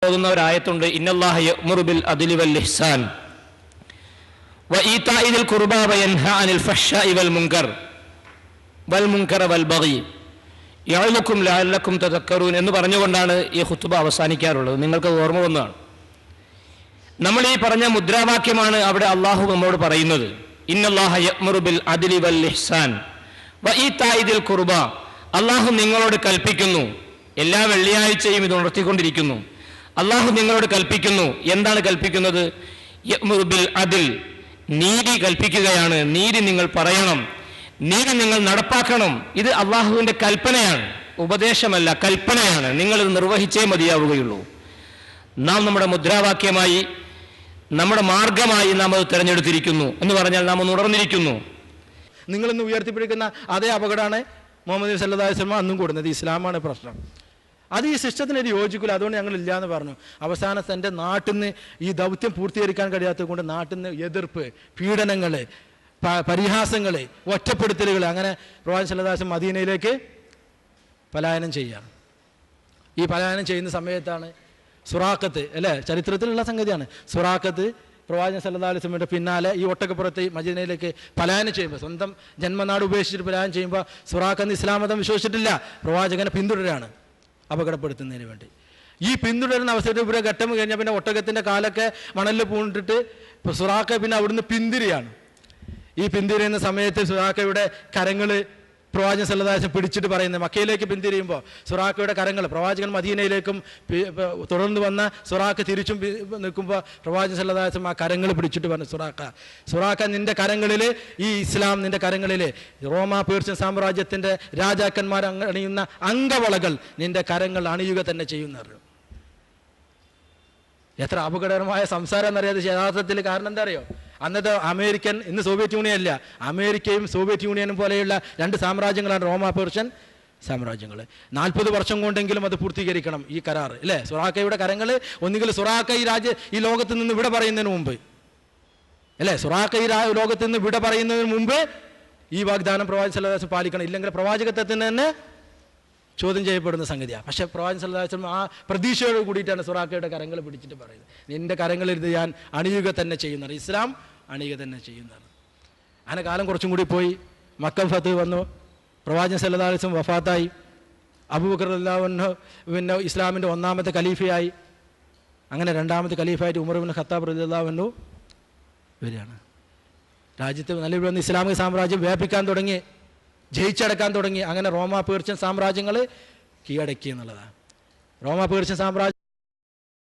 ഓതുന്ന ഒരായത്തുണ്ട്, ഇന്നല്ലാഹ യഅ്മുറു ബിൽ അദ്ലി വൽ ഇഹ്സാൻ വഈതാഇ ദിൽ ഖുർബാ വയൻഹാ അനിൽ ഫഹ്ശാഇ വൽ മുൻകർ വൽ ബഗി യഅ്ലുകും ലഅല്ലകും തദക്കറൂൻ എന്ന് പറഞ്ഞുകൊണ്ടാണ് ഈ ഖുത്ബ അവസാനിക്കാറുള്ളത്. നിങ്ങൾക്ക് ഓർമ്മ വന്നതാണ്. നമ്മൾ ഈ പറഞ്ഞ മുദ്രാവാക്യമാണ് അവിടെ അള്ളാഹു നമ്മോട് പറയുന്നത്. ഇന്നല്ലാഹ യഅ്മുറു ബിൽ അദ്ലി വൽ ഇഹ്സാൻ വഈതാഇ ദിൽ ഖുർബാ. അള്ളാഹു നിങ്ങളോട് കൽപ്പിക്കുന്നു, എല്ലാ വെള്ളിയാഴ്ചയും ഇത് ഉണർത്തിക്കൊണ്ടിരിക്കുന്നു. അള്ളാഹു നിങ്ങളോട് കൽപ്പിക്കുന്നു. എന്താണ് കൽപ്പിക്കുന്നത്? യഅ്മുറു ബിൽ അദ്ൽ, നീതി കൽപ്പിക്കുകയാണ്. നീതി നിങ്ങൾ പറയണം, നീതി നിങ്ങൾ നടപ്പാക്കണം. ഇത് അള്ളാഹുവിൻ്റെ കൽപ്പനയാണ്, ഉപദേശമല്ല, കൽപ്പനയാണ്. നിങ്ങളിത് നിർവഹിച്ചേ മതിയാവുകയുള്ളൂ. നാം നമ്മുടെ മുദ്രാവാക്യമായി, നമ്മുടെ മാർഗമായി നാം അത് തിരഞ്ഞെടുത്തിരിക്കുന്നു എന്ന് പറഞ്ഞാൽ നാം ഒന്ന് ഉണർന്നിരിക്കുന്നു. നിങ്ങളിന്ന് ഉയർത്തിപ്പിടിക്കുന്ന അതേ അപകടമാണ് മുഹമ്മദ് നബി സല്ലല്ലാഹു അലൈഹി വസല്ലം അന്നും കൂടുന്നത്. ഇസ്ലാമാണ് പ്രശ്നം. അത് ഈ സിസ്റ്റത്തിനൊരു യോജിക്കില്ല. അതുകൊണ്ട് ഞങ്ങൾ ഇല്ലയെന്ന് പറഞ്ഞു. അവസാനം തൻ്റെ നാട്ടിൽ നിന്ന് ഈ ദൗത്യം പൂർത്തീകരിക്കാൻ കഴിയാത്തത് കൊണ്ട് നാട്ടിൽ നിന്ന് എതിർപ്പ്, പീഡനങ്ങൾ, പരിഹാസങ്ങൾ, ഒറ്റപ്പെടുത്തലുകൾ, അങ്ങനെ പ്രവാചകൻ സല്ലല്ലാഹു അലൈഹി വസല്ലം മദീനയിലേക്ക് പലായനം ചെയ്യുകയാണ്. ഈ പലായനം ചെയ്യുന്ന സമയത്താണ് സുറാഖത്ത്, അല്ലേ, ചരിത്രത്തിലുള്ള സംഗതിയാണ്. സുറാഖത്ത് പ്രവാചകൻ സല്ലല്ലാഹു അലൈഹി വസല്ലമയുടെ പിന്നാലെ ഈ ഒട്ടകപ്പുറത്ത് മദീനയിലേക്ക് പലായനം ചെയ്യുമ്പോൾ, സ്വന്തം ജന്മനാട് ഉപേക്ഷിച്ചിട്ട് പലായനം ചെയ്യുമ്പോൾ സുറാഖത്ത് ഇസ്ലാം മതം വിശ്വസിച്ചിട്ടില്ല, പ്രവാചകനെ പിന്തുടരാണ് അപകടപ്പെടുത്തുന്നതിന് വേണ്ടി. ഈ പിന്തുടരുന്ന അവസരത്തിൽ ഇവിടെ ഘട്ടം കഴിഞ്ഞാൽ പിന്നെ ഒട്ടകത്തിൻ്റെ കാലൊക്കെ മണലിൽ പൂണ്ടിട്ട് സുറാഖ പിന്നെ അവിടുന്ന് പിന്തിരിയാണ്. ഈ പിന്തിരിയുന്ന സമയത്ത് സുറാഖയുടെ കരങ്ങൾ പ്രവാചകൻ സല്ലല്ലാഹു അലൈഹി വസല്ലം പിടിച്ചിട്ട് പറയുന്നത്, മക്കയിലേക്ക് പിന്തിരിയുമ്പോൾ സുറാഖയുടെ കരങ്ങൾ, പ്രവാചകൻ മദീനയിലേക്കും തുടർന്ന് വന്ന സുറാഖ തിരിച്ചും നിൽക്കുമ്പോൾ പ്രവാചകൻ സല്ലല്ലാഹു അലൈഹി വസല്ലം ആ കരങ്ങൾ പിടിച്ചിട്ട് പറഞ്ഞു, സുറാഖ നിന്റെ കരങ്ങളിൽ ഈ ഇസ്ലാം, നിന്റെ കരങ്ങളിൽ റോമാ പേർഷ്യൻ സാമ്രാജ്യത്തിൻ്റെ രാജാക്കന്മാർ അണിയുന്ന അംഗവളകൾ നിന്റെ കരങ്ങൾ അണിയുക തന്നെ ചെയ്യുന്നവർ. എത്ര അപകടകരമായ സംസാരം എന്നറിയാതെ യഥാർത്ഥത്തിൽ. കാരണം എന്താ അറിയോ? അന്നത്തെ അമേരിക്കൻ, ഇന്ന് സോവിയറ്റ് യൂണിയൻ അല്ല, അമേരിക്കയും സോവിയറ്റ് യൂണിയനും പോലെയുള്ള രണ്ട് സാമ്രാജ്യങ്ങളാണ് റോമാ പേർഷ്യൻ സാമ്രാജ്യങ്ങൾ. 40 വർഷം കൊണ്ടെങ്കിലും അത് പൂർത്തീകരിക്കണം ഈ കരാർ, അല്ലേ? സുറാഖയുടെ കരങ്ങൾ ഒന്നുകിൽ സുറാഖ ഈ ലോകത്ത് നിന്ന് വിട പറയുന്നതിന് മുമ്പ്, അല്ലേ, സുറാഖ ഈ ലോകത്ത് നിന്ന് വിട പറയുന്നതിന് മുമ്പ് ഈ വാഗ്ദാനം പ്രവാചകൻ സല്ലല്ലാഹു അലൈഹി വസല്ലം പാലിക്കണം. ഇല്ലെങ്കിൽ പ്രവാചകത്വത്തിന് തന്നെ ചോദ്യം ചെയ്യപ്പെടുന്ന സംഗതിയാണ്. പക്ഷേ പ്രവാചകൻ സല്ലല്ലാഹു അലൈഹി വസല്ലം ആ പ്രതീക്ഷയോട് കൂടിയിട്ടാണ് സുറാഖയുടെ കരങ്ങൾ പിടിച്ചിട്ട് പറയുന്നത്, നിന്റെ കരങ്ങളിൽ ഇത് ഞാൻ അണിയുക തന്നെ ചെയ്യുന്നത്, ഇസ്ലാം അണിയുക തന്നെ ചെയ്യുന്നത്. അങ്ങനെ കാലം കുറച്ചും കൂടി പോയി, മക്ക ഫത്ത് വന്നു, പ്രവാചകൻ സല്ലല്ലാഹു അലൈഹി വസല്ലം വഫാത്തായി, അബൂബക്കർ റളിയല്ലാഹു അൻഹു പിന്നെ ഇസ്ലാമിൻ്റെ 1ാമത്തെ ഖലീഫയായി. അങ്ങനെ 2ാമത്തെ ഖലീഫയായിട്ട് ഉമർ ഇബ്നു ഖത്താബ് റളിയല്ലാഹു അൻഹു വരികയാണ്. രാജ്യത്ത് നല്ല വന്ന് ഇസ്ലാമിക സാമ്രാജ്യം വ്യാപിക്കാൻ തുടങ്ങി, ജയിച്ചടക്കാൻ തുടങ്ങി. അങ്ങനെ റോമാ പേർഷ്യൻ സാമ്രാജ്യങ്ങൾ കീഴടക്കി എന്നുള്ളതാണ്. റോമാ പേർഷ്യൻ സാമ്രാജ്യം